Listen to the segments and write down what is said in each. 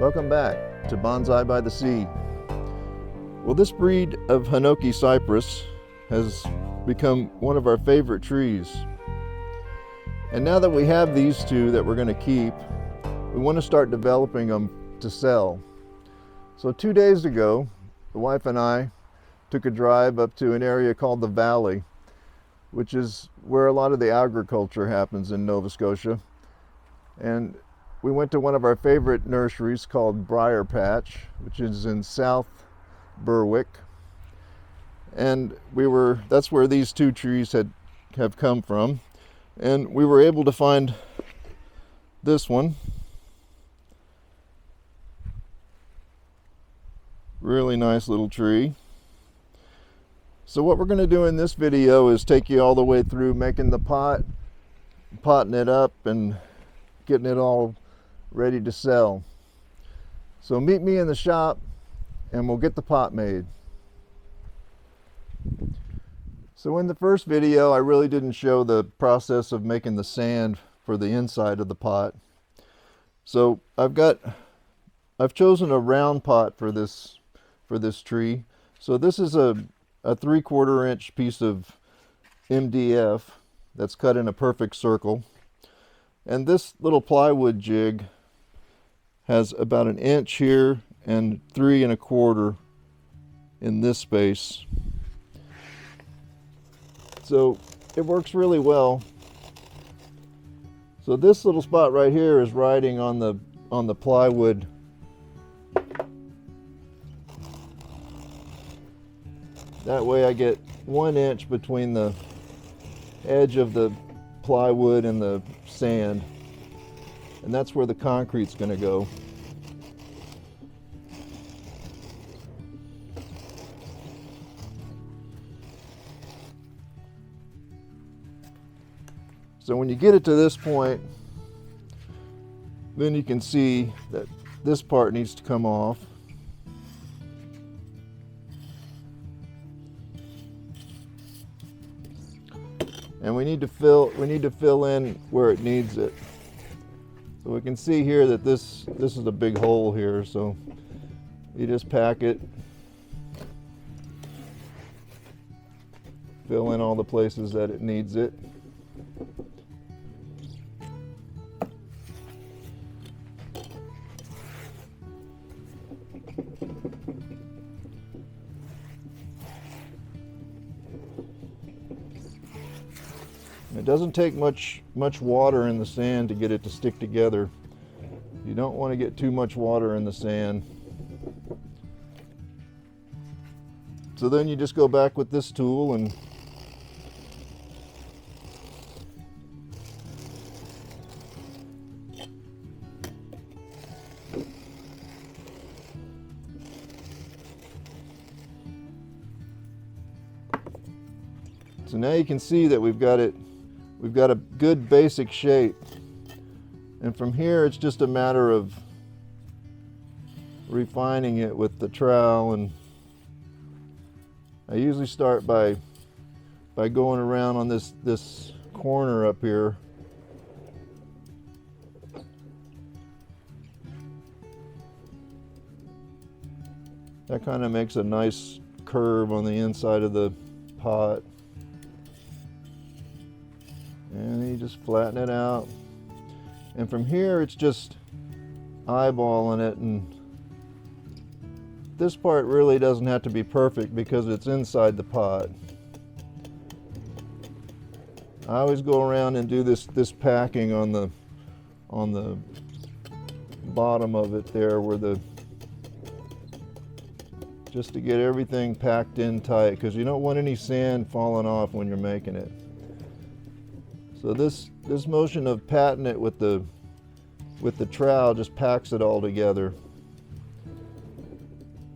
Welcome back to Bonsai by the Sea. Well, this breed of Hinoki cypress has become one of our favorite trees. And now that we have these two that we're going to keep, we want to start developing them to sell. So 2 days ago, the wife and I took a drive up to an area called the Valley, which is where a lot of the agriculture happens in Nova Scotia. And we went to one of our favorite nurseries called Briar Patch, which is in South Berwick. And that's where these two trees have come from. And we were able to find this one. Really nice little tree. So what we're going to do in this video is take you all the way through making the pot, potting it up, and getting it all ready to sell. So meet me in the shop and we'll get the pot made. So in the first video I really didn't show the process of making the sand for the inside of the pot. So I've chosen a round pot for this tree. So this is a 3/4 inch piece of MDF that's cut in a perfect circle. And this little plywood jig has about 1 inch here and 3 1/4 in this space. So it works really well. So this little spot right here is riding on the plywood. That way I get 1 inch between the edge of the plywood and the sand, and that's where the concrete's going to go. So when you get it to this point, then you can see that this part needs to come off. And we need to fill in where it needs it. So we can see here that this is a big hole here, so you just pack it, fill in all the places that it needs it. It doesn't take much water in the sand to get it to stick together. You don't want to get too much water in the sand. So then you just go back with this tool and so now you can see that we've got a good basic shape, and from here it's just a matter of refining it with the trowel. And I usually start by going around on this corner up here. That kind of makes a nice curve on the inside of the pot. And you just flatten it out. And from here it's just eyeballing it, and this part really doesn't have to be perfect because it's inside the pot. I always go around and do this packing on the bottom of it there, just to get everything packed in tight, because you don't want any sand falling off when you're making it. So this motion of patting it with the trowel just packs it all together.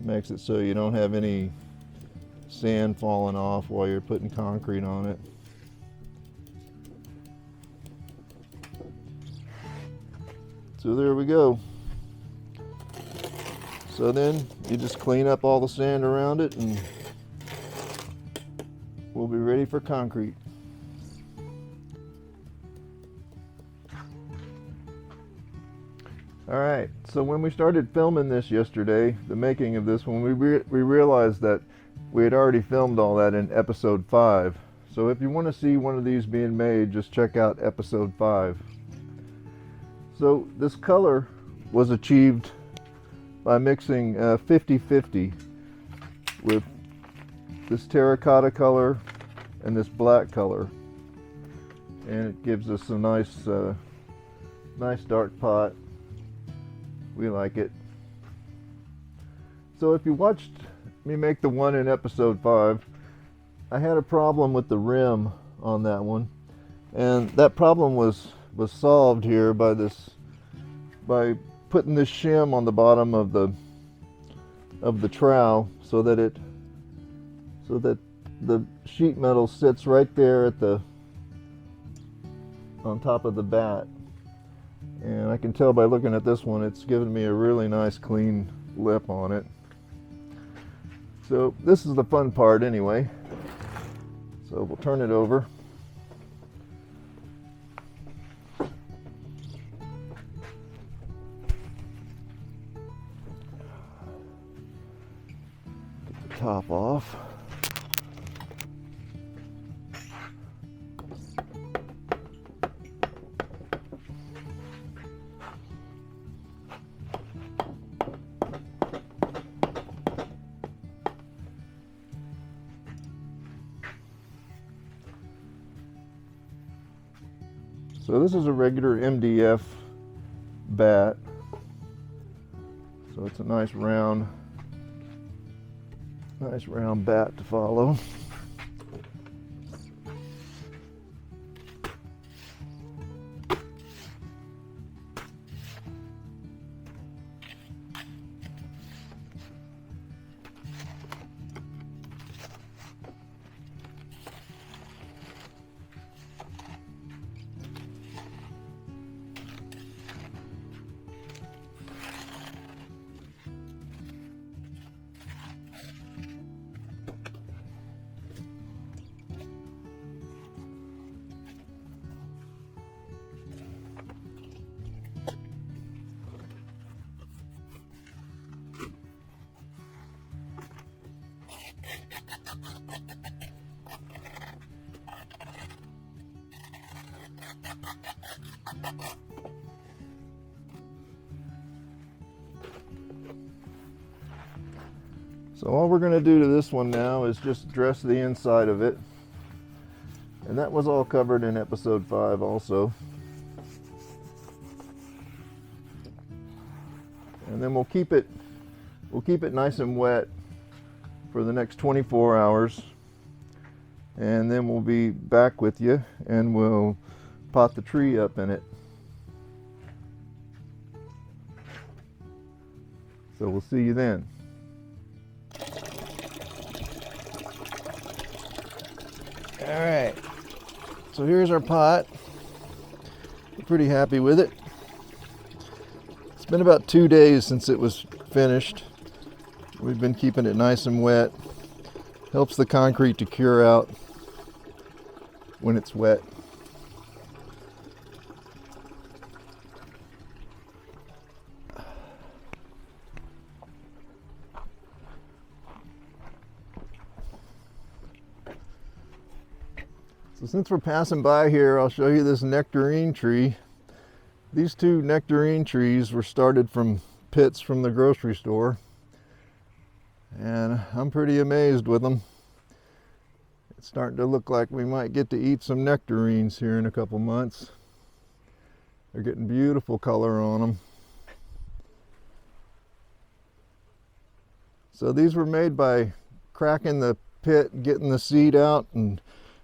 Makes it so you don't have any sand falling off while you're putting concrete on it. So there we go. So then you just clean up all the sand around it and we'll be ready for concrete. Alright, so when we started filming this yesterday, the making of this one, we realized that we had already filmed all that in episode 5. So if you want to see one of these being made, just check out episode 5. So this color was achieved by mixing 50-50 with this terracotta color and this black color. And it gives us a nice dark pot. We like it. So if you watched me make the one in episode 5, I had a problem with the rim on that one, and that problem was solved here by putting this shim on the bottom of the trowel so that the sheet metal sits right there on top of the bat. And I can tell by looking at this one, it's given me a really nice clean lip on it. So this is the fun part anyway. So we'll turn it over. Get the top off. So this is a regular MDF bat. So it's a nice round bat to follow. So all we're going to do to this one now is just dress the inside of it. And that was all covered in episode 5 also. And then we'll keep it nice and wet for the next 24 hours. And then we'll be back with you and we'll pot the tree up in it. So we'll see you then. All right, so here's our pot. I'm pretty happy with it. It's been about 2 days since it was finished. We've been keeping it nice and wet. Helps the concrete to cure out when it's wet. So since we're passing by here, I'll show you this nectarine tree. These 2 nectarine trees were started from pits from the grocery store. And I'm pretty amazed with them. It's starting to look like we might get to eat some nectarines here in a couple months. They're getting beautiful color on them. So these were made by cracking the pit, getting the seed out, and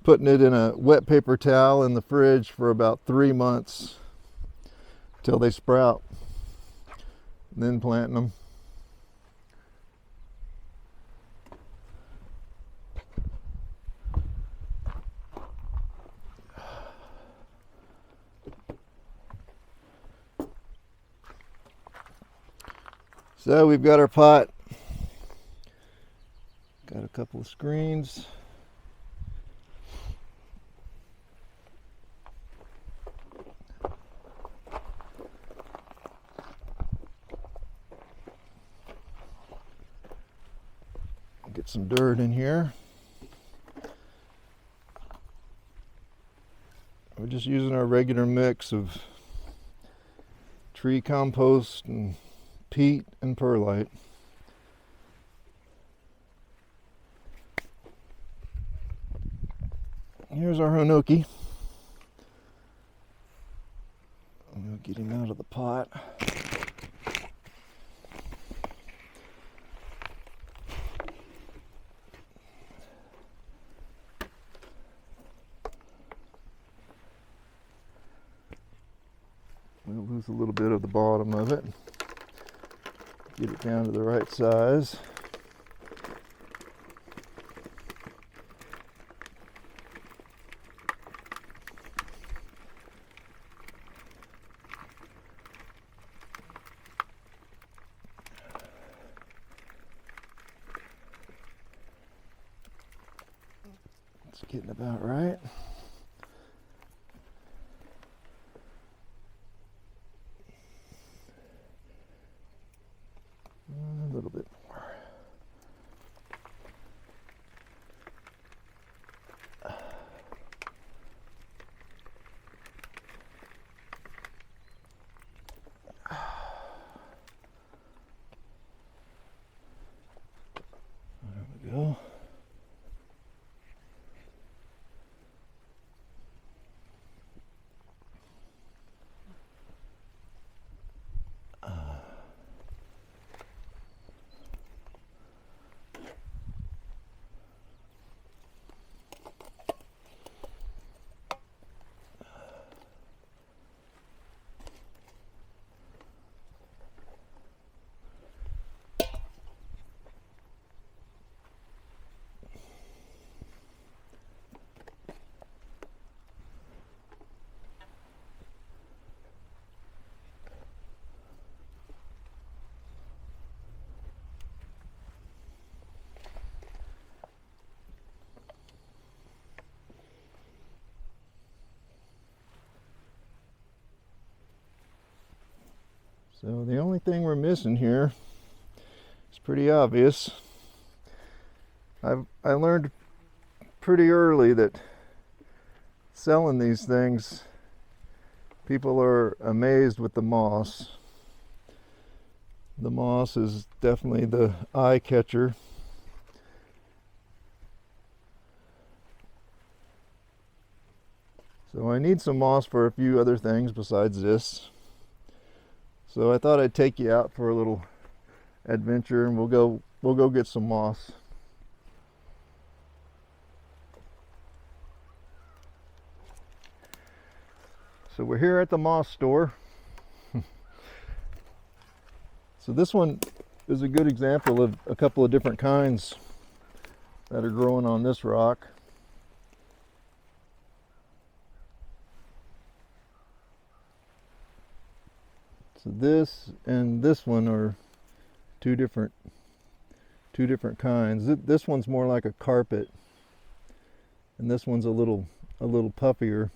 putting it in a wet paper towel in the fridge for about 3 months till they sprout, and then planting them. So we've got our pot, got a couple of screens. some dirt in here. We're just using our regular mix of tree compost and peat and perlite. Here's our Hinoki. I'm going to get him out of the pot. We'll lose a little bit of the bottom of it. Get it down to the right size. It's getting about right. A little bit more. There we go. So the only thing we're missing here is pretty obvious. I learned pretty early that selling these things, people are amazed with the moss. The moss is definitely the eye catcher. So I need some moss for a few other things besides this. So I thought I'd take you out for a little adventure, and we'll go get some moss. So we're here at the moss store. So this one is a good example of a couple of different kinds that are growing on this rock. So this and this one are two different kinds. This one's more like a carpet, and this one's a little puffier.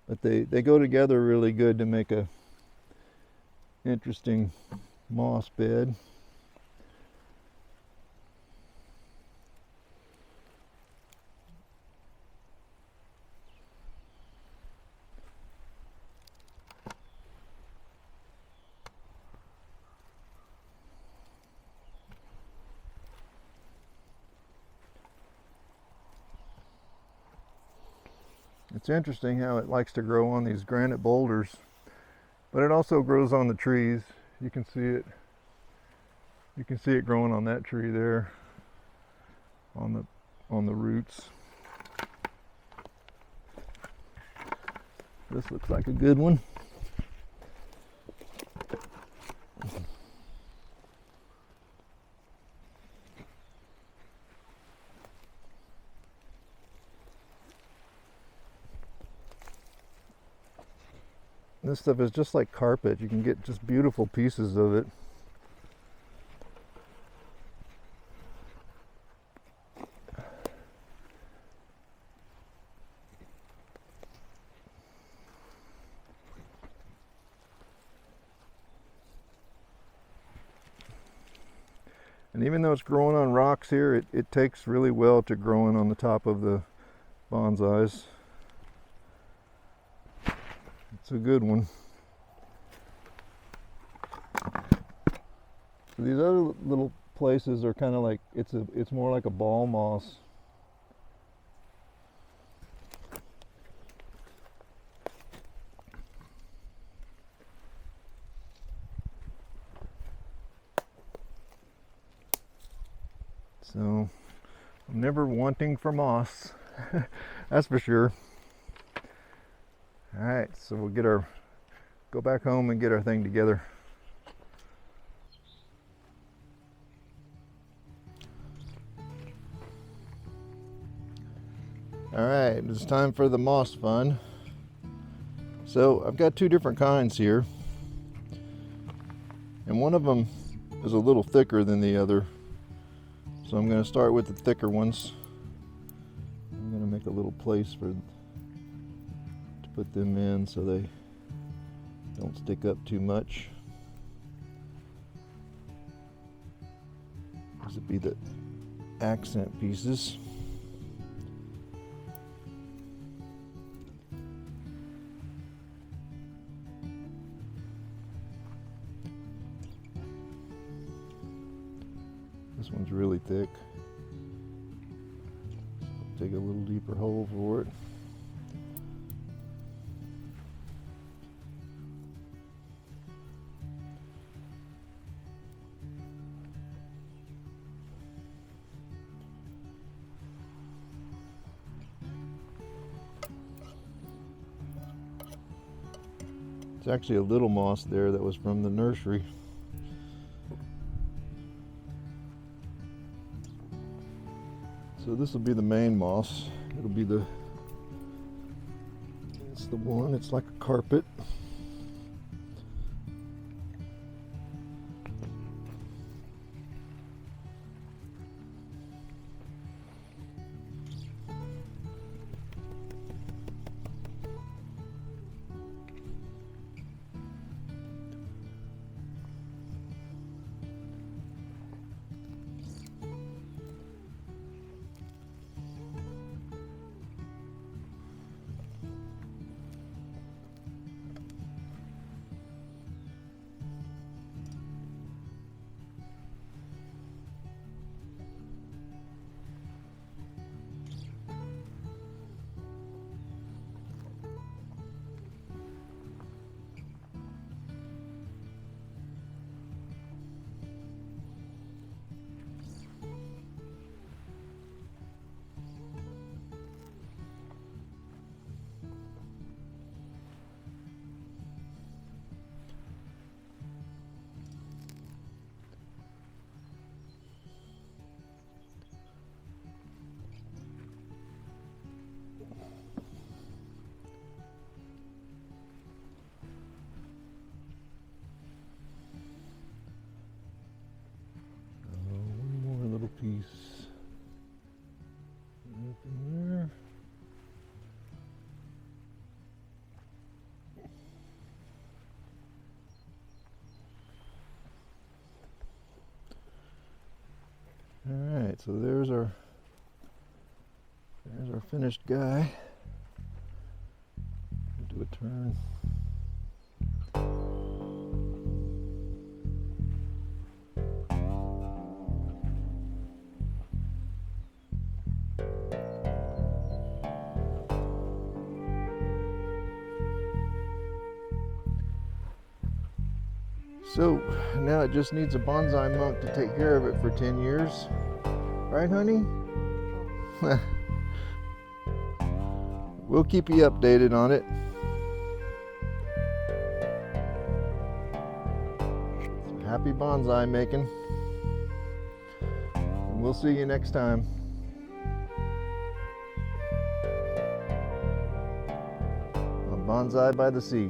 But they go together really good to make a interesting moss bed. It's interesting how it likes to grow on these granite boulders, but it also grows on the trees. You can see it. You can see it growing on that tree there, on the roots. This looks like a good one. This stuff is just like carpet. You can get just beautiful pieces of it. And even though it's growing on rocks here, it takes really well to growing on the top of the bonsais. It's a good one. So these other little places are kind of like, it's more like a ball moss. So I'm never wanting for moss, that's for sure. All right, so we'll go back home and get our thing together. All right, it's time for the moss fun. So I've got two different kinds here, and one of them is a little thicker than the other. So I'm going to start with the thicker ones. I'm going to make a little place to put them in so they don't stick up too much. These would be the accent pieces. This one's really thick. Dig a little deeper hole for it. It's actually a little moss there that was from the nursery. So this will be the main moss. It'll be it's the one, it's like a carpet. Piece up in there. All right, so there's our finished guy. Do a turn. So now it just needs a bonsai monk to take care of it for 10 years. Right, honey? We'll keep you updated on it. So happy bonsai making. And we'll see you next time. On Bonsai by the Sea.